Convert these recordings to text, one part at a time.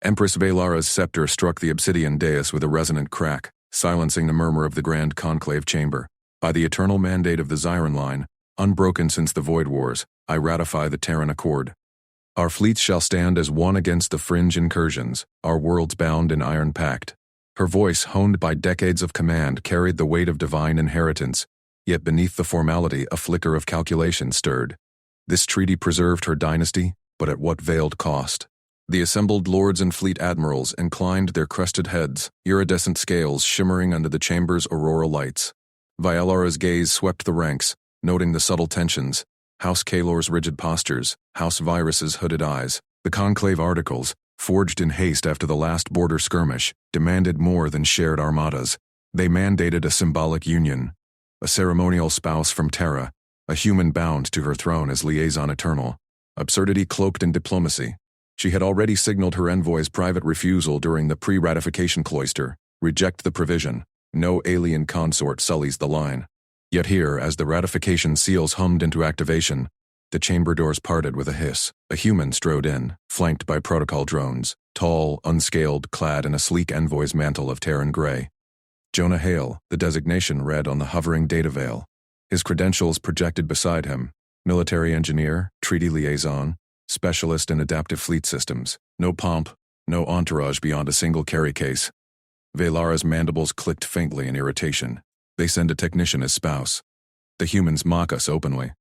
Empress Valara's scepter struck the obsidian dais with a resonant crack, silencing the murmur of the grand conclave chamber. By the eternal mandate of the Zyron line, unbroken since the Void Wars, I ratify the Terran Accord. Our fleets shall stand as one against the fringe incursions, our worlds bound in iron pact. Her voice, honed by decades of command, carried the weight of divine inheritance, yet beneath the formality a flicker of calculation stirred. This treaty preserved her dynasty, but at what veiled cost? The assembled lords and fleet admirals inclined their crested heads, iridescent scales shimmering under the chamber's aurora lights. Valara's gaze swept the ranks, noting the subtle tensions, House Calor's rigid postures, House Virus's hooded eyes. The conclave articles, forged in haste after the last border skirmish, demanded more than shared armadas. They mandated a symbolic union, a ceremonial spouse from Terra, a human bound to her throne as liaison eternal. Absurdity cloaked in diplomacy. She had already signaled her envoy's private refusal during the pre-ratification cloister. Reject the provision. No alien consort sullies the line. Yet here, as the ratification seals hummed into activation, the chamber doors parted with a hiss. A human strode in, flanked by protocol drones, tall, unscaled, clad in a sleek envoy's mantle of Terran gray. Jonah Hale, the designation read on the hovering data veil. His credentials projected beside him: military engineer, treaty liaison, specialist in adaptive fleet systems. No pomp, no entourage beyond a single carry case. Valara's mandibles clicked faintly in irritation. They send a technician as spouse. The humans mock us openly.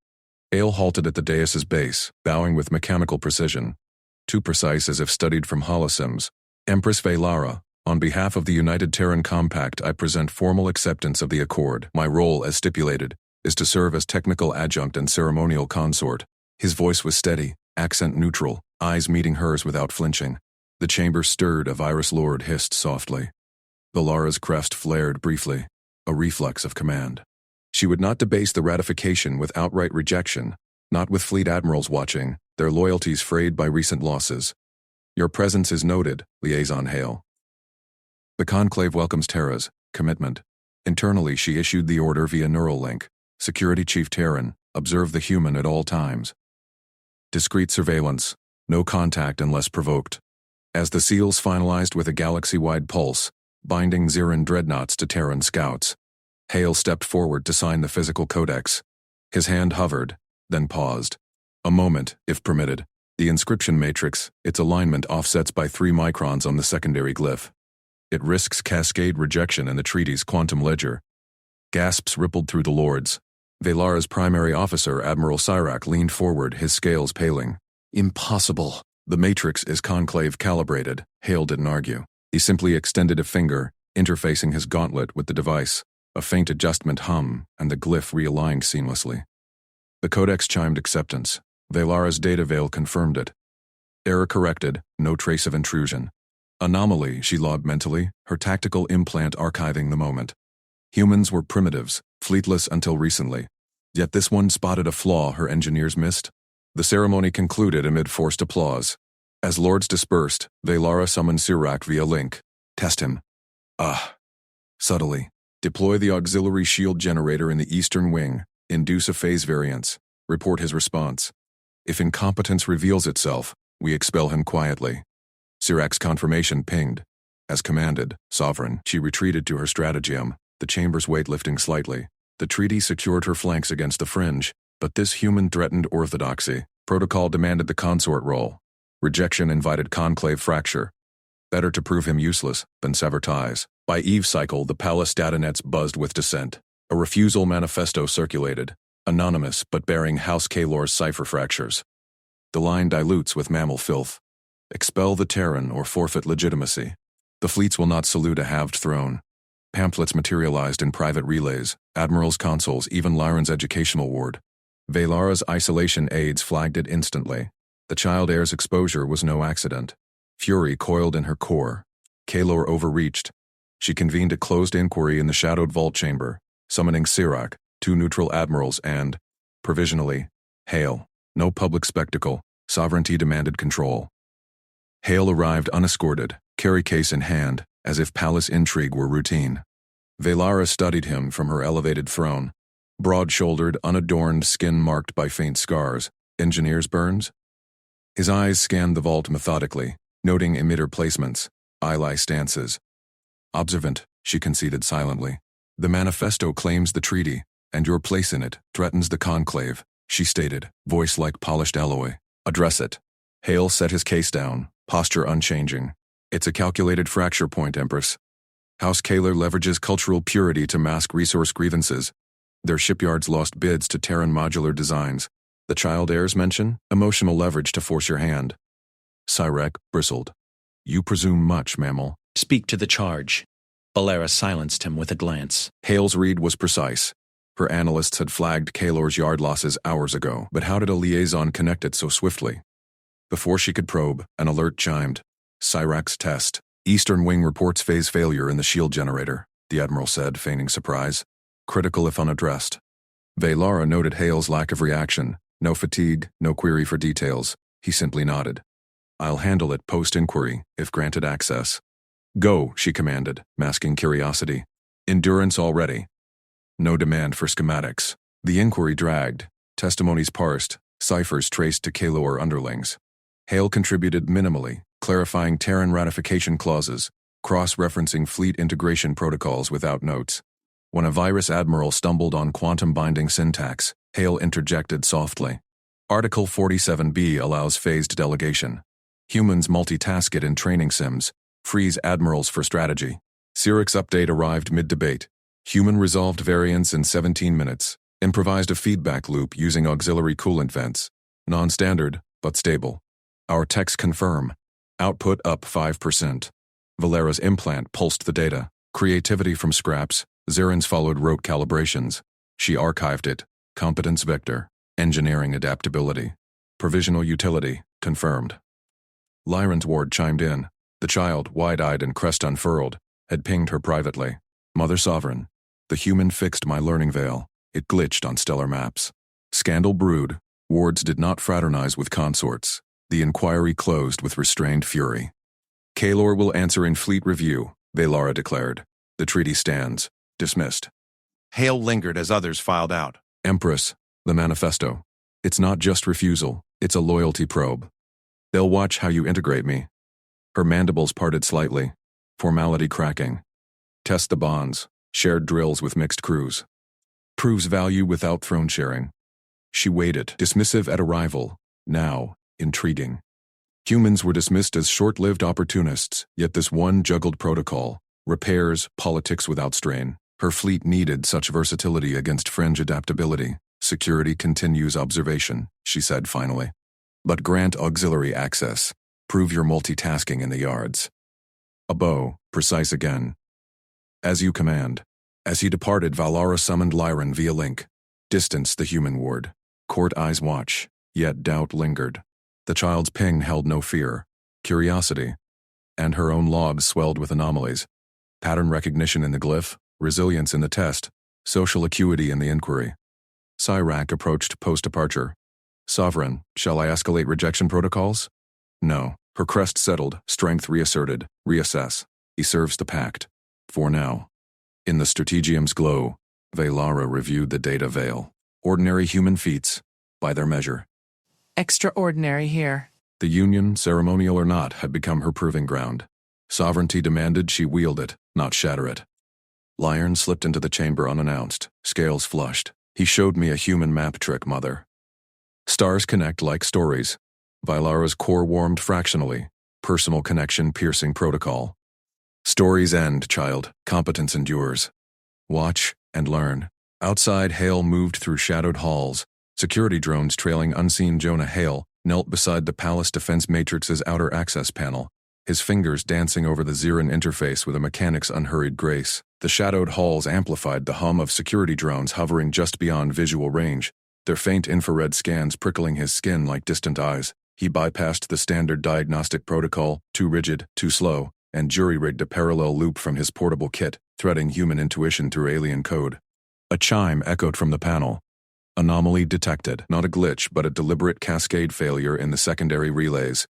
Ale halted at the dais's base, bowing with mechanical precision, too precise as if studied from holosims. Empress Valara, on behalf of the United Terran Compact, I present formal acceptance of the Accord. My role, as stipulated, is to serve as technical adjunct and ceremonial consort. His voice was steady, accent neutral, eyes meeting hers without flinching. The chamber stirred, a virus lord hissed softly. Valara's crest flared briefly, a reflex of command. She would not debase the ratification with outright rejection, not with fleet admirals watching, their loyalties frayed by recent losses. Your presence is noted, Liaison Hale. The Conclave welcomes Terra's commitment. Internally, she issued the order via neural link. Security Chief Terran, observe the human at all times. Discreet surveillance, no contact unless provoked. As the seals finalized with a galaxy-wide pulse, binding Zyran dreadnoughts to Terran scouts, Hale stepped forward to sign the physical codex. His hand hovered, then paused. A moment, if permitted. The inscription matrix, its alignment offsets by 3 microns on the secondary glyph. It risks cascade rejection in the treaty's quantum ledger. Gasps rippled through the lords. Valara's primary officer, Admiral Cyrak, leaned forward, his scales paling. Impossible. The matrix is conclave calibrated. Hale didn't argue. He simply extended a finger, interfacing his gauntlet with the device. A faint adjustment hum, and the glyph realigned seamlessly. The codex chimed acceptance. Valara's data veil confirmed it. Error corrected, no trace of intrusion. Anomaly, she logged mentally, her tactical implant archiving the moment. Humans were primitives, fleetless until recently. Yet this one spotted a flaw her engineers missed. The ceremony concluded amid forced applause. As lords dispersed, Valara summoned Cyrak via link. Test him. Subtly. Deploy the auxiliary shield generator in the eastern wing. Induce a phase variance. Report his response. If incompetence reveals itself, we expel him quietly. Cyrak's confirmation pinged. As commanded, Sovereign, she retreated to her stratagem, the chamber's weight lifting slightly. The treaty secured her flanks against the fringe, but this human threatened orthodoxy. Protocol demanded the consort role. Rejection invited conclave fracture. Better to prove him useless than sever ties. By eve cycle, the palace datanets buzzed with dissent. A refusal manifesto circulated, anonymous but bearing House Calor's cipher fractures. The line dilutes with mammal filth. Expel the Terran or forfeit legitimacy. The fleets will not salute a halved throne. Pamphlets materialized in private relays, admirals' consoles, even Lyran's educational ward. Valara's isolation aides flagged it instantly. The child heir's exposure was no accident. Fury coiled in her core. Calor overreached. She convened a closed inquiry in the shadowed vault chamber, summoning Cyrak, 2 neutral admirals, and, provisionally, Hale. No public spectacle. Sovereignty demanded control. Hale arrived unescorted, carry case in hand, as if palace intrigue were routine. Valara studied him from her elevated throne. Broad-shouldered, unadorned, skin marked by faint scars. Engineer's burns? His eyes scanned the vault methodically, noting emitter placements, eye stances. Observant, she conceded silently. The manifesto claims the treaty, and your place in it threatens the conclave, she stated, voice like polished alloy. Address it. Hale set his case down, posture unchanging. It's a calculated fracture point, Empress. House Calor leverages cultural purity to mask resource grievances. Their shipyards lost bids to Terran modular designs. The child heirs mention emotional leverage to force your hand. Cyrek bristled. You presume much, mammal. Speak to the charge. Valera silenced him with a glance. Hale's read was precise. Her analysts had flagged Calor's yard losses hours ago, but how did a liaison connect it so swiftly? Before she could probe, an alert chimed. Cyrax test. Eastern Wing reports phase failure in the shield generator, the Admiral said, feigning surprise. Critical if unaddressed. Valara noted Hale's lack of reaction. No fatigue, no query for details. He simply nodded. I'll handle it post-inquiry, if granted access. Go, she commanded, masking curiosity. Endurance already. No demand for schematics. The inquiry dragged, testimonies parsed, ciphers traced to Calor underlings. Hale contributed minimally, clarifying Terran ratification clauses, cross-referencing fleet integration protocols without notes. When a virus admiral stumbled on quantum-binding syntax, Hale interjected softly. Article 47B allows phased delegation. Humans multitask it in training sims, freeze admirals for strategy. Cyric's update arrived mid-debate. Human resolved variants in 17 minutes, improvised a feedback loop using auxiliary coolant vents. Non-standard, but stable. Our techs confirm. Output up 5%. Valera's implant pulsed the data. Creativity from scraps. Zarin's followed rote calibrations. She archived it. Competence vector. Engineering adaptability. Provisional utility. Confirmed. Lyran's ward chimed in. The child, wide-eyed and crest unfurled, had pinged her privately. Mother Sovereign. The human fixed my learning veil. It glitched on stellar maps. Scandal brewed. Wards did not fraternize with consorts. The inquiry closed with restrained fury. Calor will answer in fleet review, Valara declared. The treaty stands. Dismissed. Hale lingered as others filed out. Empress, the manifesto. It's not just refusal, it's a loyalty probe. They'll watch how you integrate me. Her mandibles parted slightly. Formality cracking. Test the bonds. Shared drills with mixed crews. Proves value without throne sharing. She waited, dismissive at arrival. Now, intriguing. Humans were dismissed as short-lived opportunists, yet this one juggled protocol. Repairs, politics without strain. Her fleet needed such versatility against fringe adaptability. Security continues observation, she said finally. But grant auxiliary access. Prove your multitasking in the yards. A bow, precise again. As you command. As he departed, Valara summoned Lyran via link. Distance the human ward. Court eyes watch, yet doubt lingered. The child's ping held no fear. Curiosity. And her own logs swelled with anomalies. Pattern recognition in the glyph, resilience in the test, social acuity in the inquiry. Cyrac approached post-departure. Sovereign, shall I escalate rejection protocols? No. Her crest settled, strength reasserted. Reassess. He serves the pact. For now. In the strategium's glow, Valara reviewed the data veil. Ordinary human feats, by their measure. Extraordinary here. The Union, ceremonial or not, had become her proving ground. Sovereignty demanded she wield it, not shatter it. Lyran slipped into the chamber unannounced, scales flushed. He showed me a human map trick, Mother. Stars connect like stories. Valara's core warmed fractionally. Personal connection piercing protocol. Stories end, child. Competence endures. Watch and learn. Outside, Hale moved through shadowed halls. Security drones trailing unseen. Jonah Hale knelt beside the palace defense matrix's outer access panel, his fingers dancing over the Zarin interface with a mechanic's unhurried grace. The shadowed halls amplified the hum of security drones hovering just beyond visual range, their faint infrared scans prickling his skin like distant eyes. He bypassed the standard diagnostic protocol, too rigid, too slow, and jury-rigged a parallel loop from his portable kit, threading human intuition through alien code. A chime echoed from the panel. Anomaly detected, not a glitch but a deliberate cascade failure in the secondary relays.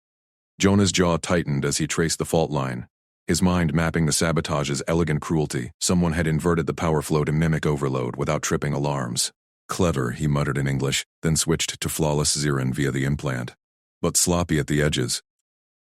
Jonah's jaw tightened as he traced the fault line, his mind mapping the sabotage's elegant cruelty. Someone had inverted the power flow to mimic overload without tripping alarms. Clever, he muttered in English, then switched to flawless Zarin via the implant. But sloppy at the edges.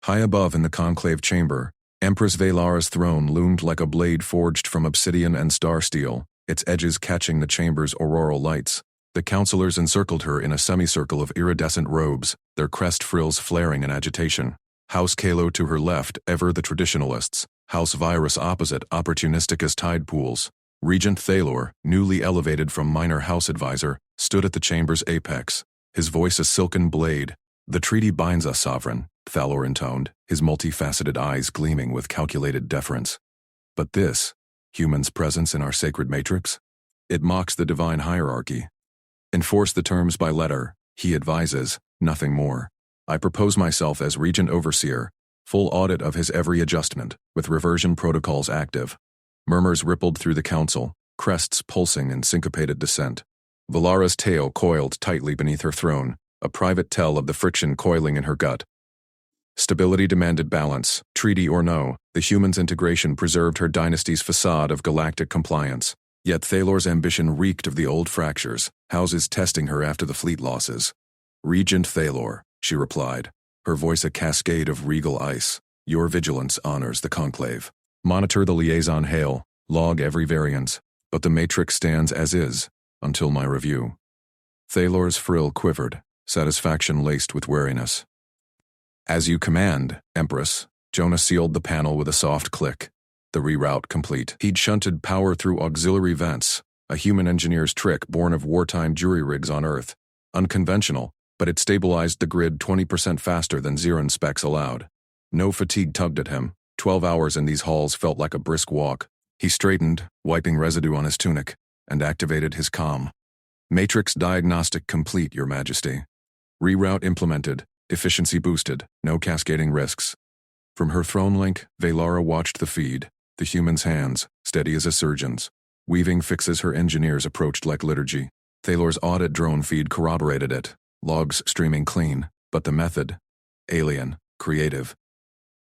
High above in the conclave chamber, Empress Valara's throne loomed like a blade forged from obsidian and star steel, its edges catching the chamber's auroral lights. The counselors encircled her in a semicircle of iridescent robes, their crest frills flaring in agitation. House Calor to her left, ever the traditionalists. House Virus opposite, opportunistic as tide pools. Regent Thalor, newly elevated from minor house advisor, stood at the chamber's apex, his voice a silken blade. "The treaty binds us, sovereign," Thalor intoned, his multifaceted eyes gleaming with calculated deference. "But this, human's presence in our sacred matrix? It mocks the divine hierarchy. Enforce the terms by letter," he advises, nothing more. "I propose myself as Regent Overseer, full audit of his every adjustment, with reversion protocols active." Murmurs rippled through the council, crests pulsing in syncopated dissent. Valara's tail coiled tightly beneath her throne, a private tell of the friction coiling in her gut. Stability demanded balance, treaty or no, the human's integration preserved her dynasty's facade of galactic compliance. Yet Thalor's ambition reeked of the old fractures, houses testing her after the fleet losses. "Regent Thalor," she replied, her voice a cascade of regal ice. "Your vigilance honors the conclave. Monitor the liaison hail, log every variance, but the matrix stands as is, until my review." Thalor's frill quivered, satisfaction laced with wariness. "As you command, Empress." Jonah sealed the panel with a soft click. The reroute complete. He'd shunted power through auxiliary vents, a human engineer's trick born of wartime jury rigs on Earth. Unconventional, but it stabilized the grid 20% faster than Xeran specs allowed. No fatigue tugged at him. 12 hours in these halls felt like a brisk walk. He straightened, wiping residue on his tunic, and activated his comm. "Matrix diagnostic complete, Your Majesty. Reroute implemented, efficiency boosted, no cascading risks." From her throne link, Valara watched the feed, the human's hands, steady as a surgeon's. Weaving fixes her engineers approached like liturgy. Thalor's audit drone feed corroborated it, logs streaming clean, but the method? Alien, creative.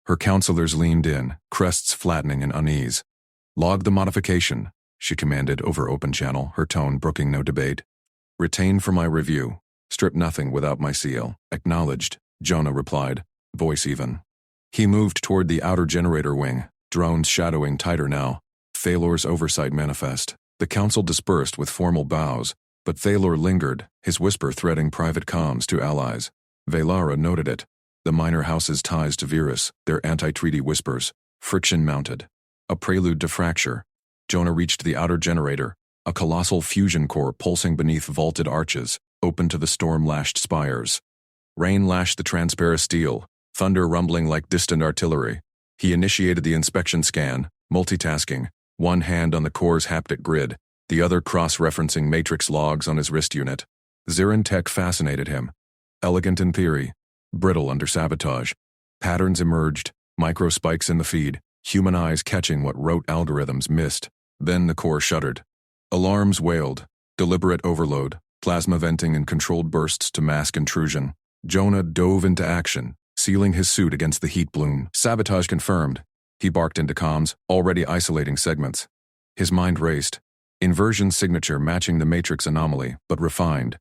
Her counselors leaned in, crests flattening in unease. "Log the modification," she commanded over open channel, her tone brooking no debate. "Retain for my review. Strip nothing without my seal." "Acknowledged," Jonah replied, voice even. He moved toward the outer generator wing, drones shadowing tighter now. Thalor's oversight manifest. The council dispersed with formal bows, but Thalor lingered, his whisper threading private comms to allies. Valara noted it. The minor house's ties to Virus, their anti-treaty whispers. Friction mounted. A prelude to fracture. Jonah reached the outer generator, a colossal fusion core pulsing beneath vaulted arches, open to the storm-lashed spires. Rain lashed the transparent steel, thunder rumbling like distant artillery. He initiated the inspection scan, multitasking, one hand on the core's haptic grid, the other cross-referencing matrix logs on his wrist unit. Xeran tech fascinated him. Elegant in theory, brittle under sabotage. Patterns emerged, micro spikes in the feed, human eyes catching what rote algorithms missed. Then the core shuddered. Alarms wailed, deliberate overload, plasma venting in controlled bursts to mask intrusion. Jonah dove into action, sealing his suit against the heat bloom. "Sabotage confirmed," he barked into comms, already isolating segments. His mind raced. Inversion signature matching the matrix anomaly, but refined.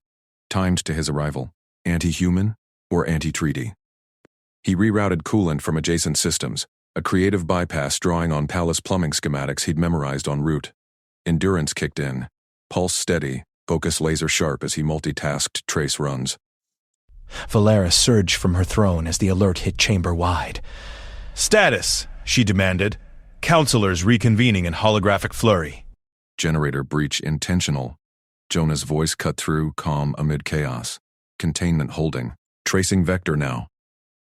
Timed to his arrival. Anti-human or anti-treaty? He rerouted coolant from adjacent systems, a creative bypass drawing on palace plumbing schematics he'd memorized en route. Endurance kicked in. Pulse steady, focus laser sharp as he multitasked trace runs. Valara surged from her throne as the alert hit chamber-wide. "Status," she demanded. "Counselors reconvening in holographic flurry." Generator breach intentional. Jonah's voice cut through, calm amid chaos. Containment holding. Tracing vector now.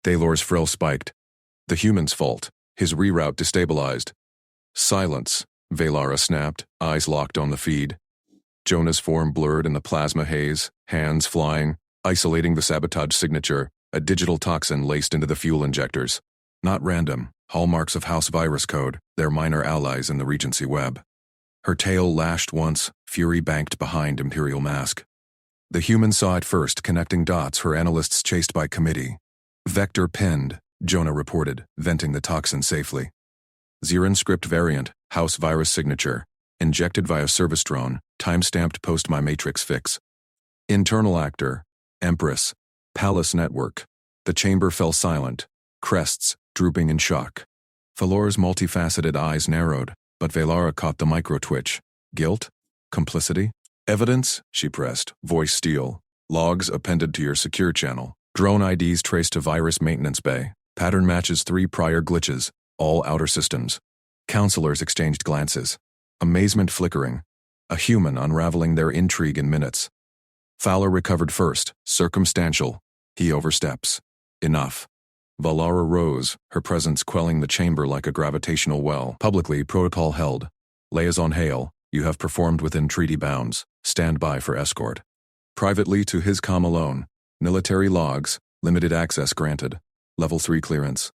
Thalor's frill spiked. The human's fault. His reroute destabilized. "Silence," Valara snapped, eyes locked on the feed. Jonah's form blurred in the plasma haze, hands flying, isolating the sabotage signature, a digital toxin laced into the fuel injectors. Not random, hallmarks of House Virus code, their minor allies in the Regency web. Her tail lashed once, fury banked behind Imperial mask. The human saw it first, connecting dots her analysts chased by committee. "Vector pinned," Jonah reported, venting the toxin safely. Xeran script variant, House Virus signature, injected via service drone, time-stamped post my matrix fix. Internal actor, Empress, Palace network. The chamber fell silent. crests drooping in shock. Valor's multifaceted eyes narrowed, but Valara caught the micro-twitch. Guilt? Complicity? Evidence? She pressed, voice steel. Logs appended to your secure channel. Drone IDs traced to virus maintenance bay. Pattern matches 3 prior glitches, all outer systems. Counselors exchanged glances. Amazement flickering. A human unraveling their intrigue in minutes. Fowler recovered first, circumstantial. He oversteps. Enough. Valara rose, her presence quelling the chamber like a gravitational well. Publicly, protocol held. Liaison Hale, you have performed within treaty bounds. Stand by for escort. Privately to his comm alone. Military logs, limited access granted. Level 3 clearance.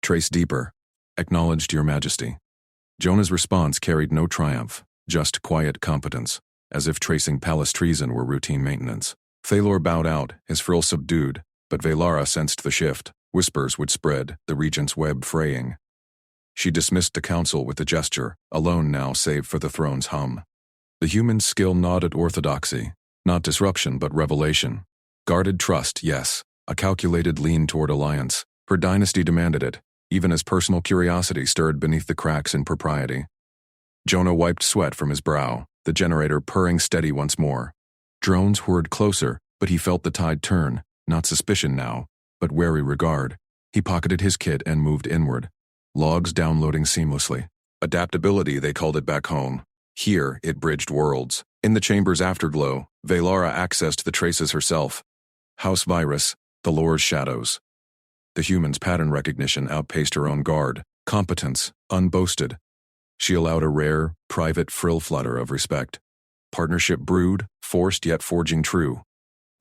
Trace deeper. Acknowledged your majesty. Jonah's response carried no triumph, just quiet competence, as if tracing palace treason were routine maintenance. Thalor bowed out, his frill subdued, but Valara sensed the shift. Whispers would spread, the regent's web fraying. She dismissed the council with a gesture, alone now save for the throne's hum. The human's skill nodded orthodoxy, not disruption but revelation. Guarded trust, yes, a calculated lean toward alliance. Her dynasty demanded it, even as personal curiosity stirred beneath the cracks in propriety. Jonah wiped sweat from his brow, the generator purring steady once more. Drones whirred closer, but he felt the tide turn, not suspicion now, but wary regard. He pocketed his kit and moved inward. Logs downloading seamlessly. Adaptability, they called it back home. Here, it bridged worlds. In the chamber's afterglow, Valara accessed the traces herself. House virus, Thalor's shadows. The human's pattern recognition outpaced her own guard. Competence, unboasted. She allowed a rare, private frill flutter of respect. Partnership brewed, forced yet forging true.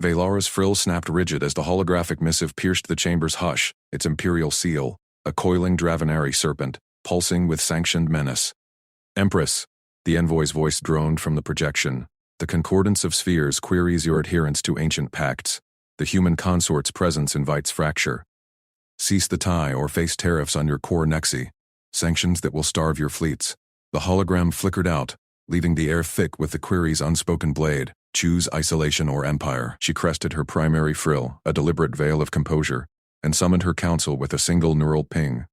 Valara's frill snapped rigid as the holographic missive pierced the chamber's hush, its imperial seal, a coiling Dravenari serpent, pulsing with sanctioned menace. Empress, the envoy's voice droned from the projection. The concordance of spheres queries your adherence to ancient pacts. The human consort's presence invites fracture. Cease the tie or face tariffs on your core nexi. Sanctions that will starve your fleets. The hologram flickered out, leaving the air thick with the query's unspoken blade. Choose isolation or empire. She crested her primary frill, a deliberate veil of composure, and summoned her council with a single neural ping.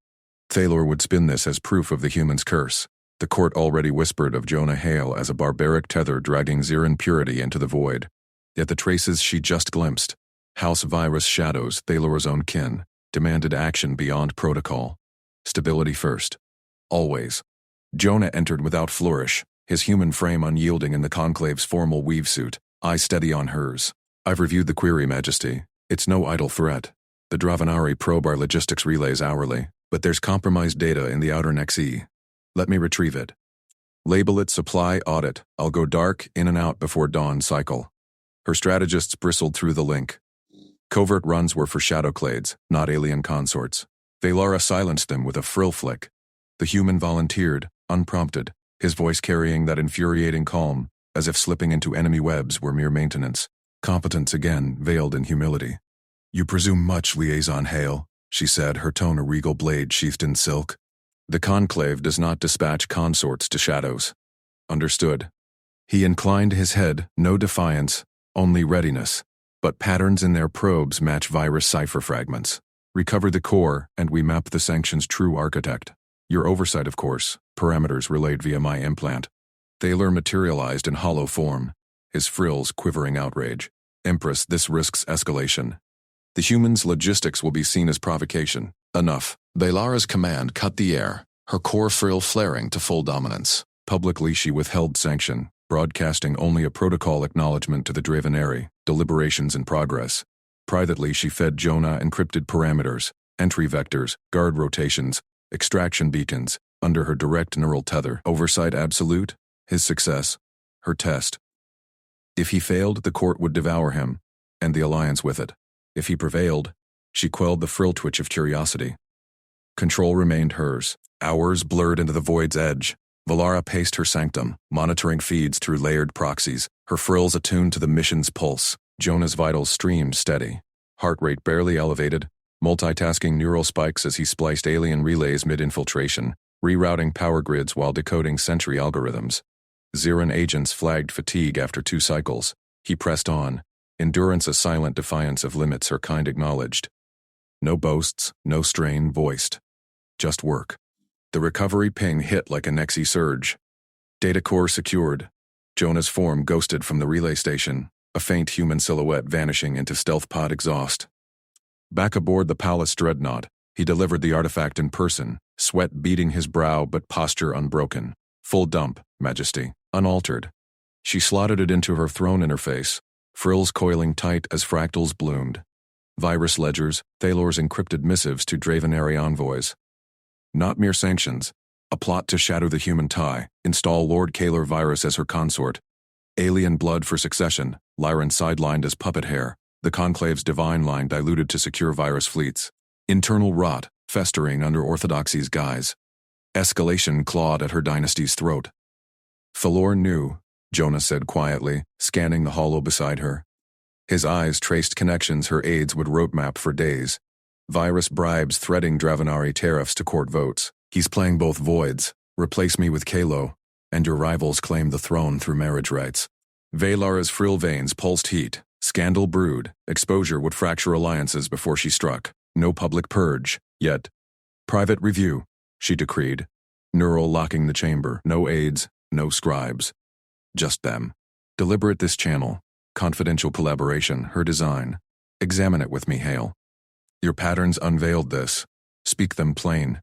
Thalor would spin this as proof of the human's curse. The court already whispered of Jonah Hale as a barbaric tether dragging Ziran purity into the void. Yet the traces she just glimpsed, House virus shadows, Thalor's own kin, demanded action beyond protocol. Stability first. Always. Jonah entered without flourish, his human frame unyielding in the conclave's formal weave suit, eyes steady on hers. I've reviewed the query, Majesty. It's no idle threat. The Dravenari probe our logistics relays hourly, but there's compromised data in the outer nexi. Let me retrieve it. Label it supply audit. I'll go dark, in and out before dawn cycle. Her strategists bristled through the link. Covert runs were for shadowclades, not alien consorts. Valara silenced them with a frill flick. The human volunteered, unprompted, his voice carrying that infuriating calm, as if slipping into enemy webs were mere maintenance. Competence again, veiled in humility. You presume much, Liaison Hale, she said, her tone a regal blade sheathed in silk. The conclave does not dispatch consorts to shadows. Understood. He inclined his head, no defiance, only readiness. But patterns in their probes match virus cipher fragments. Recover the core, and we map the sanction's true architect. Your oversight, of course, parameters relayed via my implant. Thalor materialized in hollow form, his frills quivering outrage. Empress, this risks escalation. The human's logistics will be seen as provocation. Enough. Valara's command cut the air, her core frill flaring to full dominance. Publicly she withheld sanction, broadcasting only a protocol acknowledgement to the Dravenari, deliberations in progress. Privately she fed Jonah encrypted parameters, entry vectors, guard rotations, extraction beacons, under her direct neural tether. Oversight absolute, his success, her test. If he failed, the court would devour him, and the alliance with it. If he prevailed, she quelled the frill twitch of curiosity. Control remained hers. Hours blurred into the void's edge. Valara paced her sanctum, monitoring feeds through layered proxies, her frills attuned to the mission's pulse. Jonah's vitals streamed steady. Heart rate barely elevated, multitasking neural spikes as he spliced alien relays mid-infiltration, rerouting power grids while decoding sentry algorithms. Ziran agents flagged fatigue after 2 cycles. He pressed on, endurance a silent defiance of limits her kind acknowledged. No boasts, no strain voiced. Just work. The recovery ping hit like a Nexi surge. Data core secured. Jonah's form ghosted from the relay station, a faint human silhouette vanishing into stealth pod exhaust. Back aboard the Palace Dreadnought, he delivered the artifact in person, sweat beading his brow but posture unbroken. Full dump, Majesty, unaltered. She slotted it into her throne interface, frills coiling tight as fractals bloomed. Virus ledgers, Thalor's encrypted missives to Dravenary envoys. Not mere sanctions. A plot to shatter the human tie, install Lord Calor Virus as her consort. Alien blood for succession, Lyran sidelined as puppet hair, the Conclave's divine line diluted to secure virus fleets. Internal rot, festering under orthodoxy's guise. Escalation clawed at her dynasty's throat. Thalor knew, Jonah said quietly, scanning the hollow beside her. His eyes traced connections her aides would roadmap for days. Virus bribes threading Dravenari tariffs to court votes. He's playing both voids, replace me with Kalo, and your rivals claim the throne through marriage rights. Valara's frill veins pulsed heat, scandal brewed, exposure would fracture alliances before she struck. No public purge, yet. Private review, she decreed. Neural locking the chamber, no aides, no scribes. Just them. Deliberate this channel, confidential collaboration, her design. Examine it with me, Hale. Your patterns unveiled this. Speak them plain.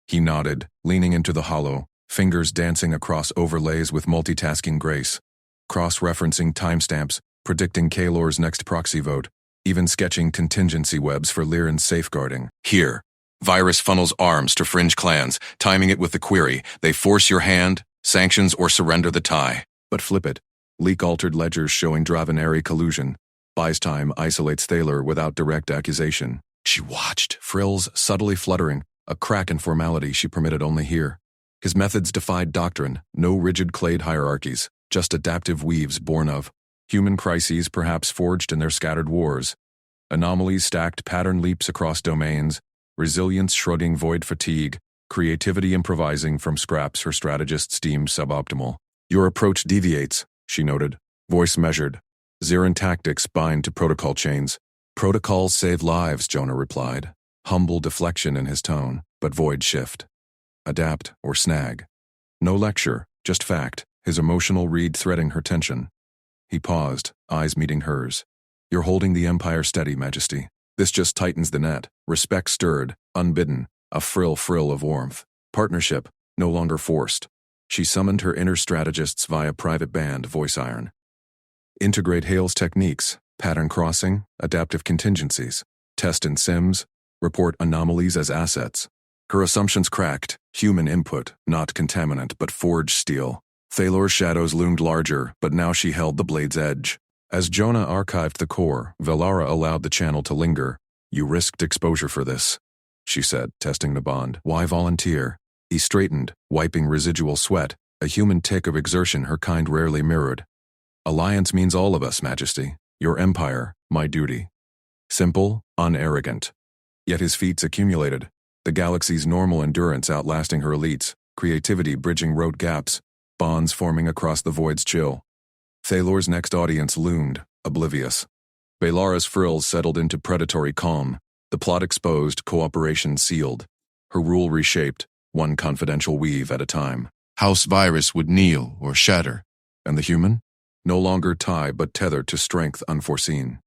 He nodded, leaning into the hollow, fingers dancing across overlays with multitasking grace. Cross-referencing timestamps, predicting Calor's next proxy vote, even sketching contingency webs for Lyran's safeguarding. Here. Virus funnels arms to fringe clans, timing it with the query, they force your hand, sanctions or surrender the tie. But flip it. Leak-altered ledgers showing Dravenary collusion. Buys time isolates Thalor without direct accusation. She watched, frills subtly fluttering, a crack in formality she permitted only here. His methods defied doctrine, no rigid clade hierarchies, just adaptive weaves born of human crises perhaps forged in their scattered wars. Anomalies stacked pattern leaps across domains, resilience shrugging void fatigue, creativity improvising from scraps her strategists deemed suboptimal. Your approach deviates, she noted, voice measured. Xeran tactics bind to protocol chains. Protocols save lives, Jonah replied. Humble deflection in his tone, but void shift. Adapt or snag. No lecture, just fact, his emotional reed threading her tension. He paused, eyes meeting hers. You're holding the Empire steady, Majesty. This just tightens the net. Respect stirred, unbidden, a frill of warmth. Partnership, no longer forced. She summoned her inner strategists via private band voice iron. Integrate Hale's techniques, pattern crossing, adaptive contingencies. Test in sims, report anomalies as assets. Her assumptions cracked, human input, not contaminant but forged steel. Thalor's shadows loomed larger, but now she held the blade's edge. As Jonah archived the core, Valara allowed the channel to linger. You risked exposure for this, she said, testing the bond. Why volunteer? He straightened, wiping residual sweat, a human tick of exertion her kind rarely mirrored. Alliance means all of us, Majesty. Your empire, my duty. Simple, unarrogant. Yet his feats accumulated, the galaxy's normal endurance outlasting her elites, creativity bridging road gaps, bonds forming across the void's chill. Thalor's next audience loomed, oblivious. Valara's frills settled into predatory calm, the plot exposed, cooperation sealed. Her rule reshaped, one confidential weave at a time. House Virus would kneel or shatter. And the human? No longer tie but tethered to strength unforeseen.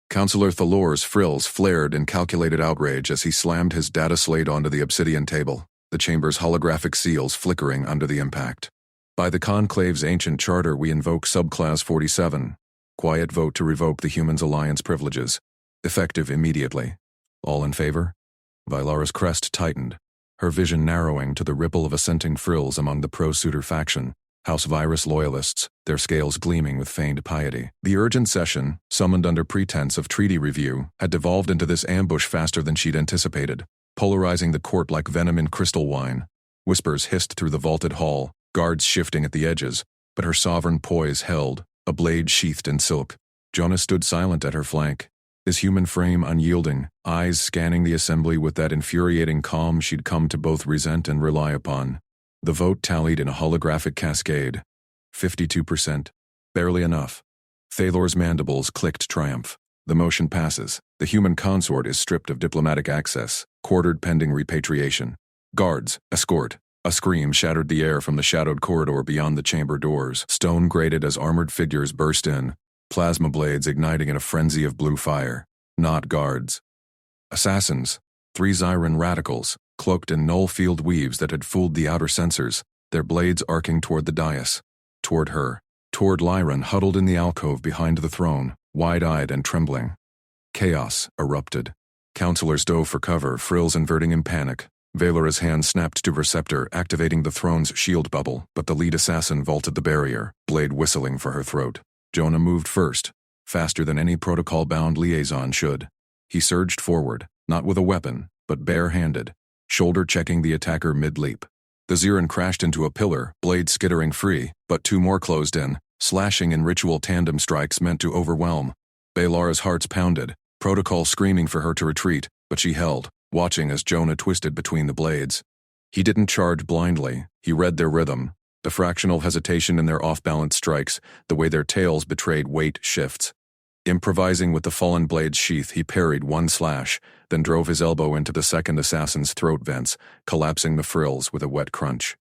Counselor Thalor's frills flared in calculated outrage as he slammed his data slate onto the obsidian table, the chamber's holographic seals flickering under the impact. By the Conclave's ancient charter we invoke Subclass 47. Quiet vote to revoke the Humans' Alliance privileges. Effective immediately. All in favor? Valara's crest tightened, her vision narrowing to the ripple of assenting frills among the pro-suitor faction. House Virus loyalists, their scales gleaming with feigned piety. The urgent session, summoned under pretense of treaty review, had devolved into this ambush faster than she'd anticipated, polarizing the court like venom in crystal wine. Whispers hissed through the vaulted hall, guards shifting at the edges, but her sovereign poise held, a blade sheathed in silk. Jonah stood silent at her flank, his human frame unyielding, eyes scanning the assembly with that infuriating calm she'd come to both resent and rely upon. The vote tallied in a holographic cascade. 52%. Barely enough. Thalor's mandibles clicked triumph. The motion passes. The human consort is stripped of diplomatic access, quartered pending repatriation. Guards, escort. A scream shattered the air from the shadowed corridor beyond the chamber doors. Stone grated as armored figures burst in, plasma blades igniting in a frenzy of blue fire. Not guards. Assassins. 3 Zyran radicals, cloaked in null field weaves that had fooled the outer sensors, their blades arcing toward the dais. Toward her. Toward Lyran huddled in the alcove behind the throne, wide-eyed and trembling. Chaos erupted. Counselors dove for cover, frills inverting in panic. Valora's hand snapped to her scepter, activating the throne's shield bubble, but the lead assassin vaulted the barrier, blade whistling for her throat. Jonah moved first, faster than any protocol-bound liaison should. He surged forward, not with a weapon, but bare-handed, shoulder-checking the attacker mid-leap. The Zyran crashed into a pillar, blade skittering free, but 2 more closed in, slashing in ritual tandem strikes meant to overwhelm. Balara's hearts pounded, protocol screaming for her to retreat, but she held, watching as Jonah twisted between the blades. He didn't charge blindly, he read their rhythm, the fractional hesitation in their off-balance strikes, the way their tails betrayed weight shifts. Improvising with the fallen blade's sheath, he parried 1 slash, then drove his elbow into the second assassin's throat vents, collapsing the frills with a wet crunch.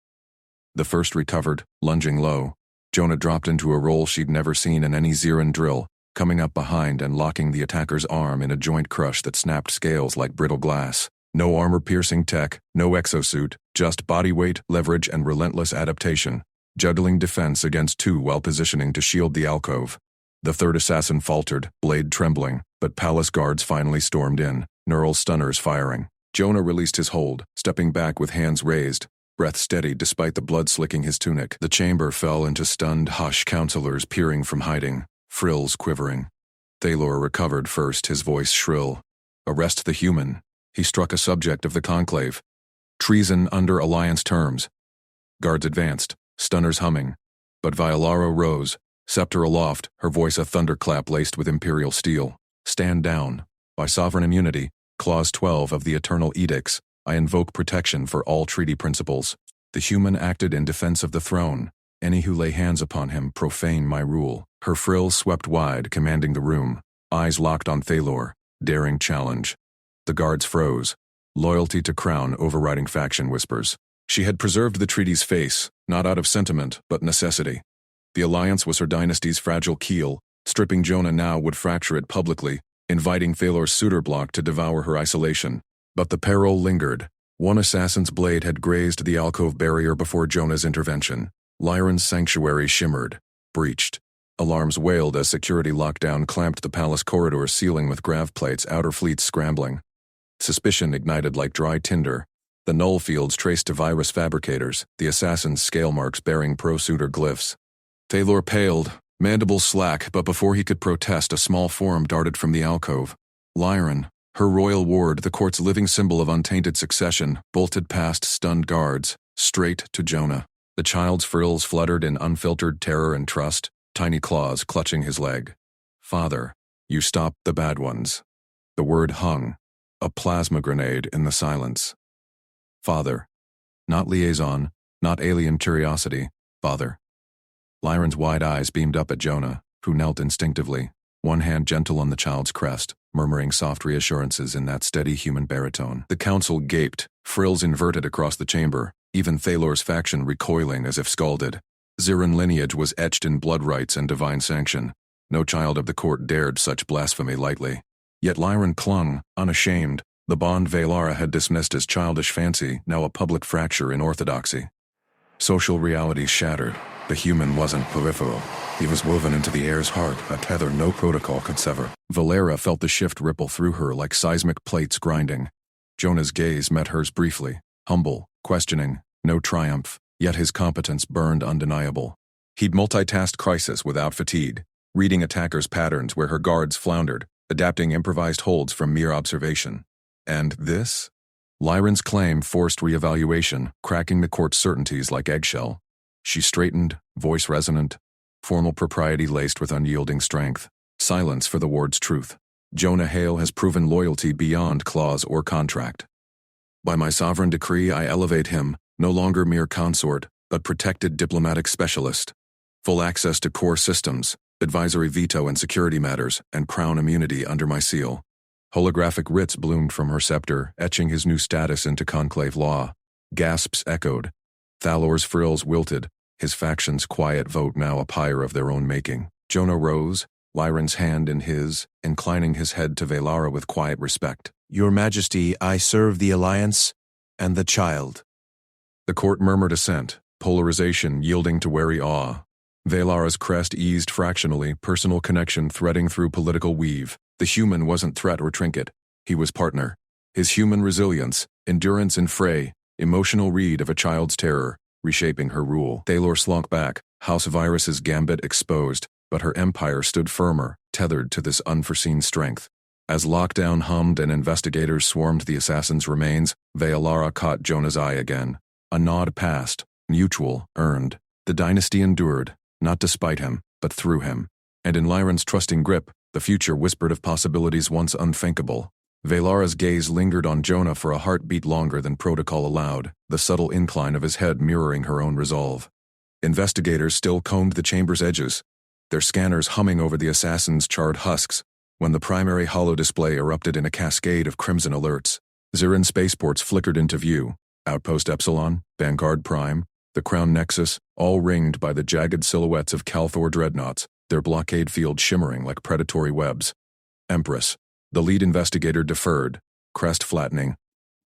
The first recovered, lunging low. Jonah dropped into a roll she'd never seen in any Zyran drill, coming up behind and locking the attacker's arm in a joint crush that snapped scales like brittle glass. No armor-piercing tech, no exosuit, just body weight, leverage, and relentless adaptation, juggling defense against 2 while positioning to shield the alcove. The third assassin faltered, blade trembling, but palace guards finally stormed in, neural stunners firing. Jonah released his hold, stepping back with hands raised, breath steady despite the blood slicking his tunic. The chamber fell into stunned hush, counselors peering from hiding, frills quivering. Thalor recovered first, his voice shrill. Arrest the human. He struck a subject of the conclave. Treason under alliance terms. Guards advanced, stunners humming. But Violaro rose, scepter aloft, her voice a thunderclap laced with imperial steel. Stand down. By sovereign immunity, Clause 12 of the Eternal Edicts, I invoke protection for all treaty principles. The human acted in defense of the throne. Any who lay hands upon him profane my rule. Her frills swept wide, commanding the room. Eyes locked on Thalor, daring challenge. The guards froze. Loyalty to crown overriding faction whispers. She had preserved the treaty's face, not out of sentiment, but necessity. The alliance was her dynasty's fragile keel. Stripping Jonah now would fracture it publicly, inviting Thalor's suitor block to devour her isolation. But the peril lingered. 1 assassin's blade had grazed the alcove barrier before Jonah's intervention. Lyran's sanctuary shimmered, breached. Alarms wailed as security lockdown clamped the palace corridor ceiling with grav plates, outer fleets scrambling. Suspicion ignited like dry tinder. The null fields traced to virus fabricators, the assassin's scale marks bearing pro-suitor glyphs. Thalor paled, mandibles slack, but before he could protest, a small form darted from the alcove. Lyran, her royal ward, the court's living symbol of untainted succession, bolted past stunned guards, straight to Jonah. The child's frills fluttered in unfiltered terror and trust, tiny claws clutching his leg. Father, you stopped the bad ones. The word hung, a plasma grenade in the silence. Father. Not liaison, not alien curiosity, father. Lyran's wide eyes beamed up at Jonah, who knelt instinctively, 1 hand gentle on the child's crest, murmuring soft reassurances in that steady human baritone. The council gaped, frills inverted across the chamber, even Thalor's faction recoiling as if scalded. Zyran lineage was etched in blood rights and divine sanction. No child of the court dared such blasphemy lightly. Yet Lyran clung, unashamed. The bond Valara had dismissed as childish fancy, now a public fracture in orthodoxy. Social reality shattered. The human wasn't peripheral. He was woven into the heir's heart, a tether no protocol could sever. Valara felt the shift ripple through her like seismic plates grinding. Jonah's gaze met hers briefly, humble, questioning, no triumph, yet his competence burned undeniable. He'd multitasked crisis without fatigue, reading attackers' patterns where her guards floundered, adapting improvised holds from mere observation. And this? Lyran's claim forced reevaluation, cracking the court's certainties like eggshell. She straightened, voice resonant, formal propriety laced with unyielding strength. Silence for the ward's truth. Jonah Hale has proven loyalty beyond clause or contract. By my sovereign decree, I elevate him, no longer mere consort, but protected diplomatic specialist. Full access to core systems, Advisory veto and security matters, and crown immunity under my seal. Holographic writs bloomed from her scepter, etching his new status into conclave law. Gasps echoed. Thalor's frills wilted, his faction's quiet vote now a pyre of their own making. Jonah rose, Lyran's hand in his, inclining his head to Velara with quiet respect. Your Majesty, I serve the Alliance and the child. The court murmured assent, polarization yielding to wary awe. Velara's crest eased fractionally, personal connection threading through political weave. The human wasn't threat or trinket, he was partner. His human resilience, endurance in fray, emotional read of a child's terror, reshaping her rule. Thalor slunk back, House Virus's gambit exposed, but her empire stood firmer, tethered to this unforeseen strength. As lockdown hummed and investigators swarmed the assassin's remains, Velara caught Jonah's eye again. A nod passed, mutual, earned. The dynasty endured, not despite him, but through him. And in Lyran's trusting grip, the future whispered of possibilities once unthinkable. Velara's gaze lingered on Jonah for a heartbeat longer than protocol allowed, the subtle incline of his head mirroring her own resolve. Investigators still combed the chamber's edges, their scanners humming over the assassin's charred husks, when the primary holodisplay erupted in a cascade of crimson alerts. Zirin spaceports flickered into view, Outpost Epsilon, Vanguard Prime, the Crown Nexus, all ringed by the jagged silhouettes of Calthor dreadnoughts, their blockade field shimmering like predatory webs. Empress. The lead investigator deferred, crest flattening.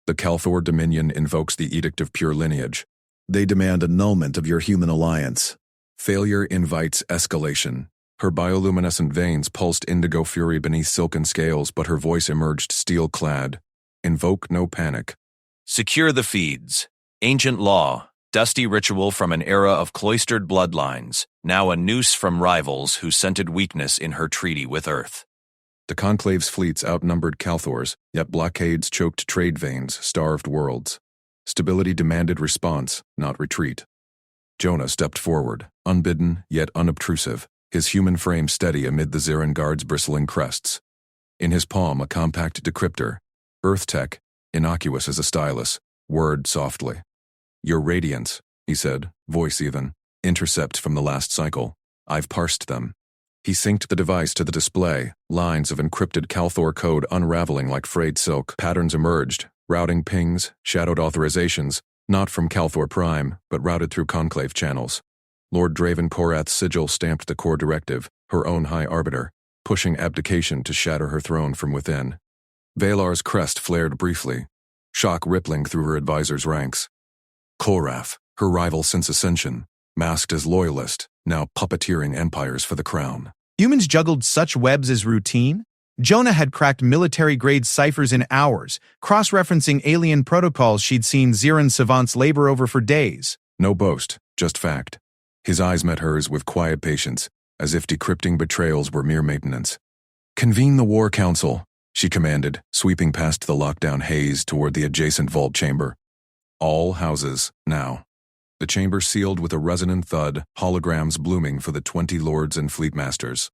The Calthor Dominion invokes the Edict of Pure Lineage. They demand annulment of your human alliance. Failure invites escalation. Her bioluminescent veins pulsed indigo fury beneath silken scales, but her voice emerged steel-clad. Invoke no panic. Secure the feeds. Ancient law, dusty ritual from an era of cloistered bloodlines, now a noose from rivals who scented weakness in her treaty with Earth. The Conclave's fleets outnumbered Calthor's, yet blockades choked trade veins, starved worlds. Stability demanded response, not retreat. Jonah stepped forward, unbidden yet unobtrusive, his human frame steady amid the Zirin Guard's bristling crests. In his palm a compact decryptor, Earth tech, innocuous as a stylus, whirred softly. Your radiance, he said, voice even, intercepts from the last cycle. I've parsed them. He synced the device to the display, lines of encrypted Calthor code unraveling like frayed silk. Patterns emerged, routing pings, shadowed authorizations, not from Calthor Prime, but routed through conclave channels. Lord Draven Korath's sigil stamped the core directive, her own high arbiter, pushing abdication to shatter her throne from within. Velar's crest flared briefly, shock rippling through her advisor's ranks. Korath, her rival since Ascension, masked as loyalist, now puppeteering empires for the crown. Humans juggled such webs as routine? Jonah had cracked military-grade ciphers in hours, cross-referencing alien protocols she'd seen Zirin savants labor over for days. No boast, just fact. His eyes met hers with quiet patience, as if decrypting betrayals were mere maintenance. Convene the War Council, she commanded, sweeping past the lockdown haze toward the adjacent vault chamber. All houses, now. The chamber sealed with a resonant thud, holograms blooming for the 20 lords and fleet masters.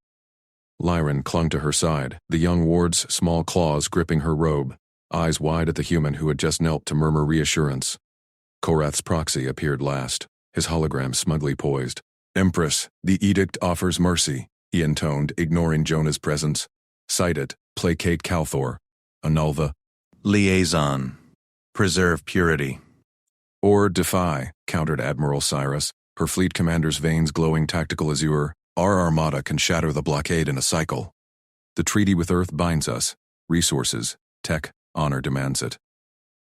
Lyran clung to her side, the young ward's small claws gripping her robe, eyes wide at the human who had just knelt to murmur reassurance. Korath's proxy appeared last, his hologram smugly poised. Empress, the edict offers mercy, he intoned, ignoring Jonah's presence. Cite it, placate Calthor. Annul the Liaison. Preserve purity. Or defy, countered Admiral Cyrus, her fleet commander's veins glowing tactical azure. Our armada can shatter the blockade in a cycle. The treaty with Earth binds us. Resources, tech, honor demands it.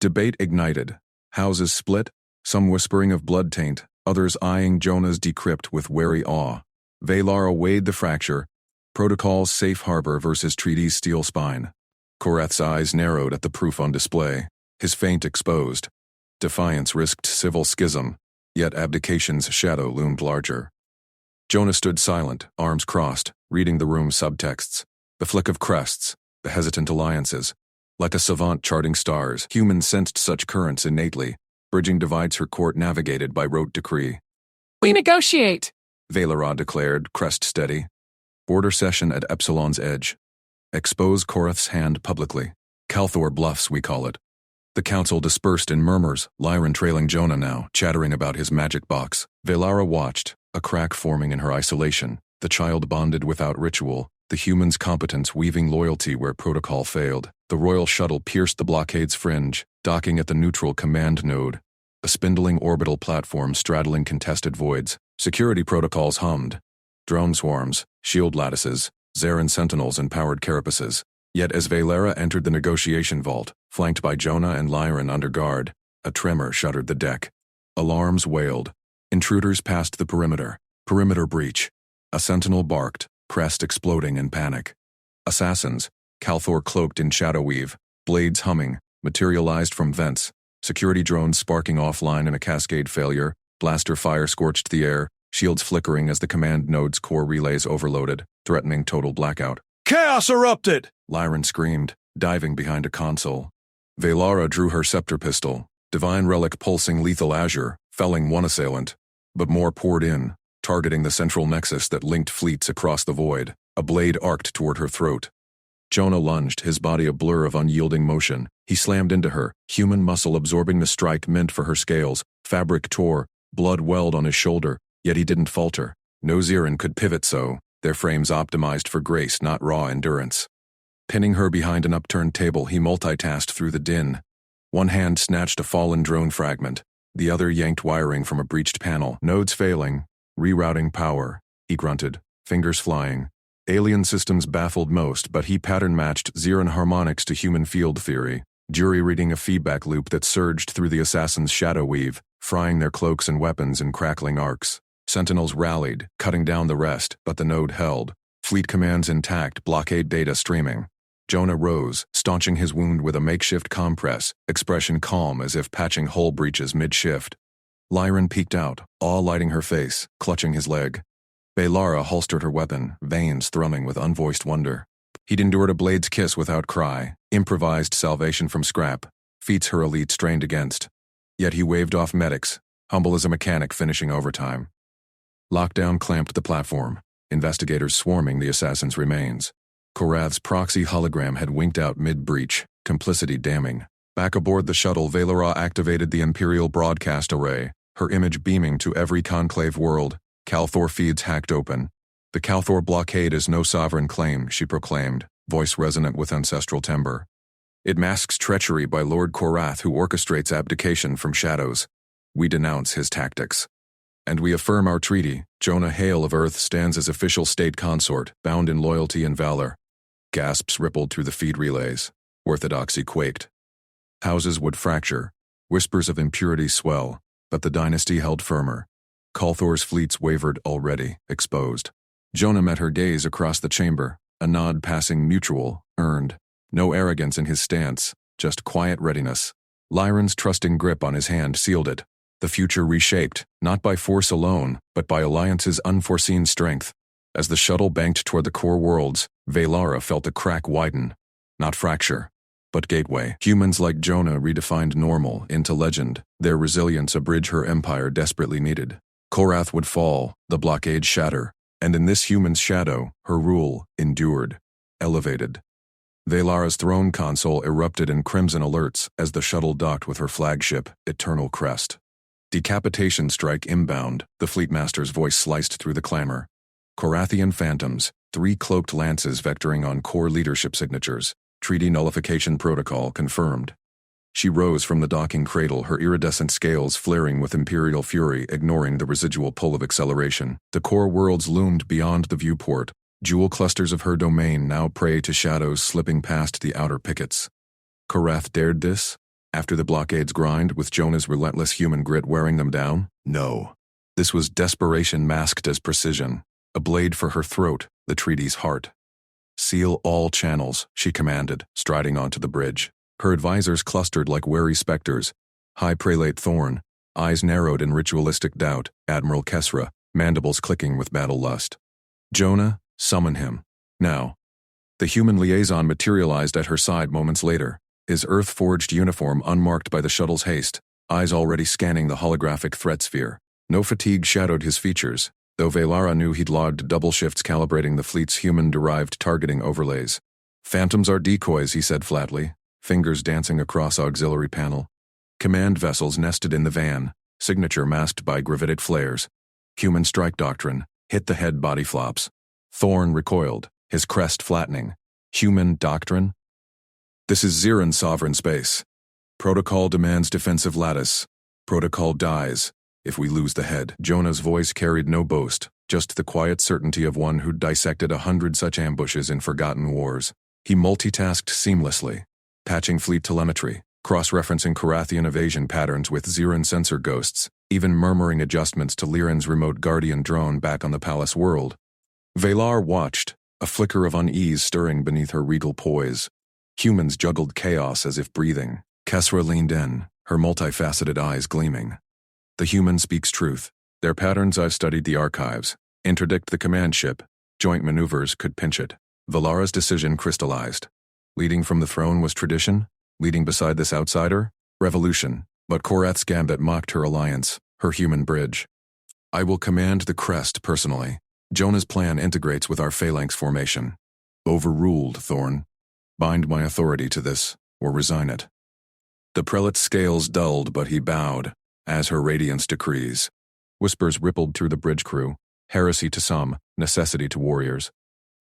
Debate ignited. Houses split, some whispering of blood taint, others eyeing Jonah's decrypt with wary awe. Velara weighed the fracture. Protocol's safe harbor versus treaty's steel spine. Korath's eyes narrowed at the proof on display, his feint exposed. Defiance risked civil schism, yet abdication's shadow loomed larger. Jonah stood silent, arms crossed, reading the room's subtexts. The flick of crests, the hesitant alliances. Like a savant charting stars, humans sensed such currents innately, bridging divides her court navigated by rote decree. We negotiate, Velara declared, crest steady. Border session at Epsilon's edge. Expose Korath's hand publicly. Calthor bluffs, we call it. The council dispersed in murmurs, Lyran trailing Jonah now, chattering about his magic box. Velara watched, a crack forming in her isolation, The child bonded without ritual, the human's competence weaving loyalty where protocol failed. The royal shuttle pierced the blockade's fringe, docking at the neutral command node. A spindling orbital platform straddling contested voids. Security protocols hummed. Drone swarms, shield lattices, Zarin sentinels and powered carapaces. Yet as Valera entered the negotiation vault, flanked by Jonah and Lyran under guard, a tremor shuddered the deck. Alarms wailed. Intruders passed the perimeter. Perimeter breach. A sentinel barked, crest exploding in panic. Assassins, Calor cloaked in shadow weave, blades humming, materialized from vents. Security drones sparking offline in a cascade failure. Blaster fire scorched the air, shields flickering as the command node's core relays overloaded, threatening total blackout. Chaos erupted! Lyran screamed, diving behind a console. Valara drew her scepter pistol, divine relic pulsing lethal azure, felling one assailant. But more poured in, targeting the central nexus that linked fleets across the void. A blade arced toward her throat. Jonah lunged, his body a blur of unyielding motion. He slammed into her, human muscle absorbing the strike meant for her scales. Fabric tore, blood welled on his shoulder, yet he didn't falter. No Zarin could pivot so, their frames optimized for grace, not raw endurance. Pinning her behind an upturned table, he multitasked through the din. One hand snatched a fallen drone fragment, the other yanked wiring from a breached panel. Nodes failing, rerouting power, he grunted, fingers flying. Alien systems baffled most, but he pattern-matched Zarin harmonics to human field theory, jury-reading a feedback loop that surged through the assassin's shadow weave, frying their cloaks and weapons in crackling arcs. Sentinels rallied, cutting down the rest, but the node held. Fleet commands intact, blockade data streaming. Jonah rose, staunching his wound with a makeshift compress, expression calm as if patching hull breaches mid-shift. Lyran peeked out, awe lighting her face, clutching his leg. Valara holstered her weapon, veins thrumming with unvoiced wonder. He'd endured a blade's kiss without cry, improvised salvation from scrap, feats her elite strained against. Yet he waved off medics, humble as a mechanic finishing overtime. Lockdown clamped the platform, investigators swarming the assassin's remains. Korath's proxy hologram had winked out mid-breach, complicity damning. Back aboard the shuttle, Valara activated the Imperial broadcast array, her image beaming to every conclave world. Calor feeds hacked open. The Calor blockade is no sovereign claim, she proclaimed, voice resonant with ancestral timbre. It masks treachery by Lord Korath, who orchestrates abdication from shadows. We denounce his tactics. And we affirm our treaty. Jonah Hale of Earth stands as official state consort, bound in loyalty and valor. Gasps rippled through the feed relays. Orthodoxy quaked. Houses would fracture. Whispers of impurity swell, but the dynasty held firmer. Calthor's fleets wavered already, exposed. Jonah met her gaze across the chamber, a nod passing mutual, earned. No arrogance in his stance, just quiet readiness. Lyran's trusting grip on his hand sealed it. The future reshaped, not by force alone, but by Alliance's unforeseen strength. As the shuttle banked toward the core worlds, Valara felt a crack widen. Not fracture, but gateway. Humans like Jonah redefined normal into legend, their resilience a bridge her empire desperately needed. Korath would fall, the blockade shatter, and in this human's shadow, her rule endured, elevated. Valara's throne console erupted in crimson alerts as the shuttle docked with her flagship, Eternal Crest. Decapitation strike inbound, the fleetmaster's voice sliced through the clamor. Korathian phantoms, 3 cloaked lances vectoring on core leadership signatures, treaty nullification protocol confirmed. She rose from the docking cradle, her iridescent scales flaring with imperial fury, ignoring the residual pull of acceleration. The core worlds loomed beyond the viewport, jewel clusters of her domain now prey to shadows slipping past the outer pickets. Korath dared this? After the blockade's grind, with Jonah's relentless human grit wearing them down? No. This was desperation masked as precision. A blade for her throat, the treaty's heart. Seal all channels, she commanded, striding onto the bridge. Her advisors clustered like wary specters. High Prelate Thorn, eyes narrowed in ritualistic doubt, Admiral Kesra, mandibles clicking with battle lust. Jonah, summon him. Now. The human liaison materialized at her side moments later, his earth-forged uniform unmarked by the shuttle's haste, eyes already scanning the holographic threat sphere. No fatigue shadowed his features, though Valara knew he'd logged double shifts calibrating the fleet's human-derived targeting overlays. Phantoms are decoys, he said flatly, fingers dancing across auxiliary panel. Command vessels nested in the van, signature masked by gravitic flares. Human strike doctrine, Hit the head body flops. Thorn recoiled, his crest flattening. Human doctrine? This is Ziran sovereign space. Protocol demands defensive lattice. Protocol dies if we lose the head. Jonah's voice carried no boast, just the quiet certainty of one who'd dissected 100 such ambushes in forgotten wars. He multitasked seamlessly, patching fleet telemetry, cross-referencing Carathian evasion patterns with Ziran sensor ghosts, even murmuring adjustments to Lyran's remote guardian drone back on the palace world. Valar watched, a flicker of unease stirring beneath her regal poise. Humans juggled chaos as if breathing. Kesra leaned in, her multifaceted eyes gleaming. The human speaks truth. Their patterns I've studied the archives. Interdict the command ship. Joint maneuvers could pinch it. Valara's decision crystallized. Leading from the throne was tradition? Leading beside this outsider? Revolution. But Korath's gambit mocked her alliance, her human bridge. I will command the crest personally. Jonah's plan integrates with our phalanx formation. Overruled, Thorn. Bind my authority to this, or resign it. The prelate's scales dulled, but he bowed, as her radiance decrees. Whispers rippled through the bridge crew, heresy to some, necessity to warriors.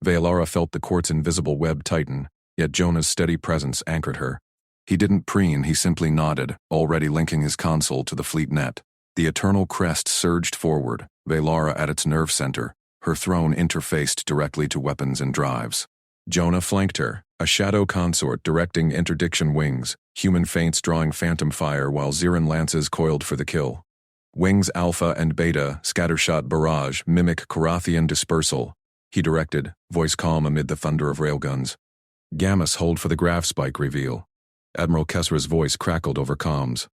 Valara felt the court's invisible web tighten, yet Jonah's steady presence anchored her. He didn't preen, he simply nodded, already linking his console to the fleet net. The eternal crest surged forward, Valara at its nerve center, her throne interfaced directly to weapons and drives. Jonah flanked her, a shadow consort directing interdiction wings, human feints drawing phantom fire while Ziran lances coiled for the kill. Wings Alpha and Beta, scattershot barrage, mimic Carathian dispersal. He directed, voice calm amid the thunder of railguns. Gammas hold for the graph spike reveal. Admiral Kesra's voice crackled over comms.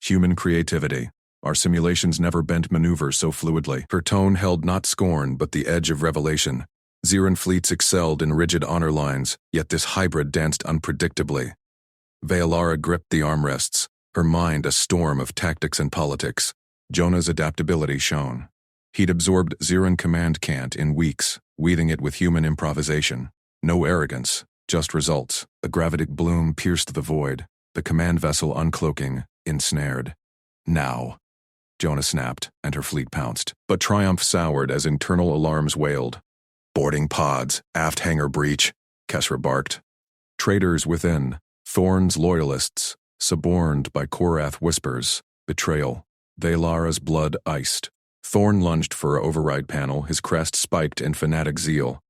Human creativity. Our simulations never bent maneuver so fluidly. Her tone held not scorn but the edge of revelation. Ziran fleets excelled in rigid honor lines, yet this hybrid danced unpredictably. Valara gripped the armrests, her mind a storm of tactics and politics. Jonah's adaptability shone. He'd absorbed Ziran command cant in weeks, weaving it with human improvisation. No arrogance, just results. A gravitic bloom pierced the void, the command vessel uncloaking, ensnared. Now. Jonah snapped, and her fleet pounced, but triumph soured as internal alarms wailed. Boarding pods, aft hangar breach, Kesra barked. Traitors within, Thorn's loyalists, suborned by Korath whispers, betrayal. Valara's blood iced. Thorn lunged for a override panel, his crest spiked in fanatic zeal.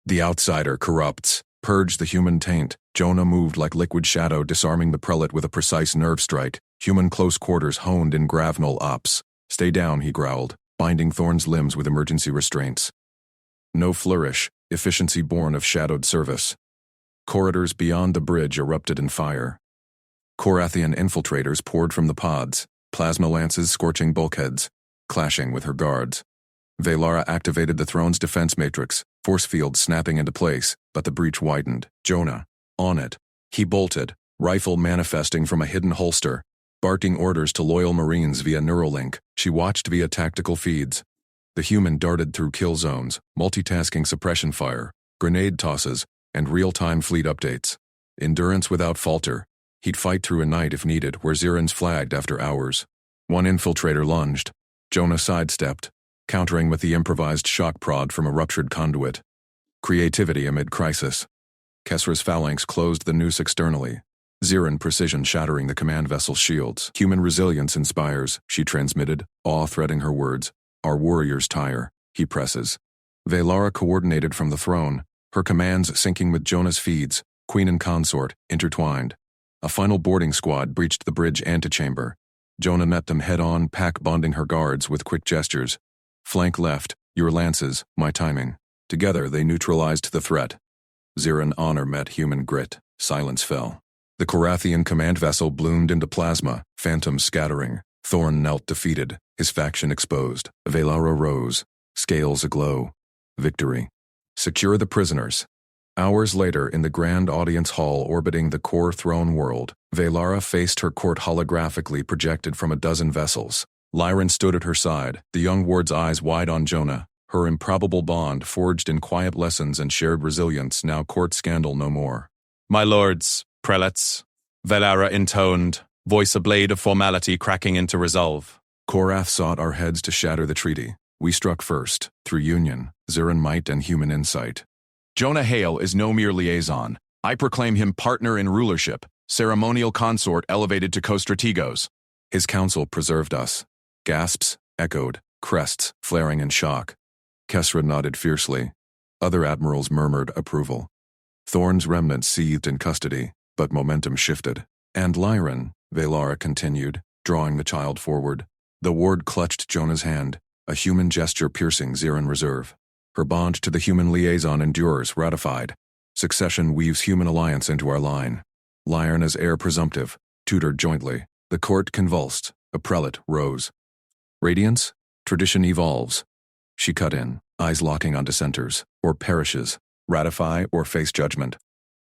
The outsider corrupts. Purge the human taint. Jonah moved like liquid shadow, disarming the prelate with a precise nerve strike. Human close quarters honed in Gravnal ops. Stay down, he growled, binding Thorn's limbs with emergency restraints. No flourish, efficiency born of shadowed service. Corridors beyond the bridge erupted in fire. Korathian infiltrators poured from the pods, plasma lances scorching bulkheads, clashing with her guards. Valara activated the throne's defense matrix, force field snapping into place, but the breach widened. Jonah, on it. He bolted, rifle manifesting from a hidden holster, barking orders to loyal Marines via Neuralink. She watched via tactical feeds. The human darted through kill zones, multitasking suppression fire, grenade tosses, and real-time fleet updates. Endurance without falter. He'd fight through a night if needed, where Ziran's flagged after hours. One infiltrator lunged. Jonah sidestepped, countering with the improvised shock prod from a ruptured conduit. Creativity amid crisis. Kesra's phalanx closed the noose externally. Ziran precision shattering the command vessel's shields. Human resilience inspires, she transmitted, awe threading her words. Our warriors tire, he presses. Valara coordinated from the throne, her commands syncing with Jonah's feeds, queen and consort, intertwined. A final boarding squad breached the bridge antechamber. Jonah met them head-on, pack-bonding her guards with quick gestures. Flank left, your lances, my timing. Together they neutralized the threat. Ziran honor met human grit, silence fell. The Korathian command vessel bloomed into plasma, phantoms scattering. Thorn knelt defeated, his faction exposed. Valara rose, scales aglow. Victory. Secure the prisoners. Hours later, in the grand audience hall orbiting the core throne world, Valara faced her court holographically projected from a dozen vessels. Lyran stood at her side, the young ward's eyes wide on Jonah, her improbable bond forged in quiet lessons and shared resilience, now court scandal no more. My lords, prelates, Valara intoned, voice a blade of formality cracking into resolve. Korath sought our heads to shatter the treaty. We struck first, through union, Ziran might and human insight. Jonah Hale is no mere liaison. I proclaim him partner in rulership, ceremonial consort elevated to co-strategos. His counsel preserved us. Gasps echoed, crests flaring in shock. Kesra nodded fiercely. Other admirals murmured approval. Thorn's remnant seethed in custody, but momentum shifted. And Lyran, Valara continued, drawing the child forward. The ward clutched Jonah's hand, a human gesture piercing Ziran reserve. Her bond to the human liaison endures, ratified. Succession weaves human alliance into our line. Lyran as heir presumptive, tutored jointly. The court convulsed. A prelate rose. Radiance? Tradition evolves. She cut in, eyes locking on dissenters, or perishes, ratify or face judgment.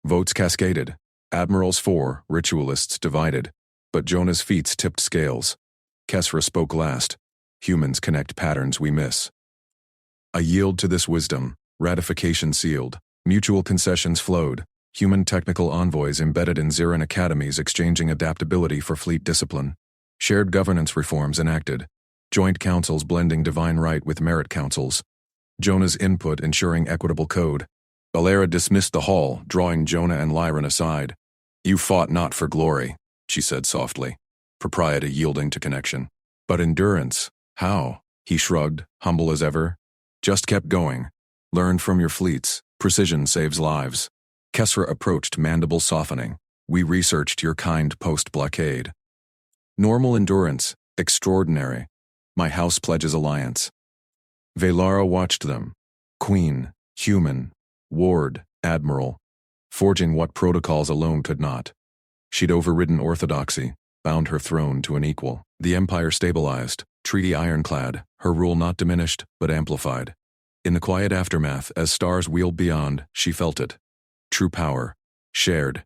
Votes cascaded. Admirals for, ritualists divided. But Jonah's feats tipped scales. Kesra spoke last. Humans connect patterns we miss. I yield to this wisdom. Ratification sealed. Mutual concessions flowed. Human technical envoys embedded in Ziran academies exchanging adaptability for fleet discipline. Shared governance reforms enacted. Joint councils blending divine right with merit councils. Jonah's input ensuring equitable code. Valara dismissed the hall, drawing Jonah and Lyran aside. You fought not for glory, she said softly. Propriety yielding to connection. But endurance, how? He shrugged, humble as ever. Just kept going. Learn from your fleets. Precision saves lives. Kesra approached, mandible softening. We researched your kind post-blockade. Normal endurance, extraordinary. My house pledges alliance. Valara watched them. Queen, human, ward, admiral. Forging what protocols alone could not. She'd overridden orthodoxy, bound her throne to an equal. The empire stabilized, treaty ironclad, her rule not diminished, but amplified. In the quiet aftermath, as stars wheeled beyond, she felt it. True power, shared,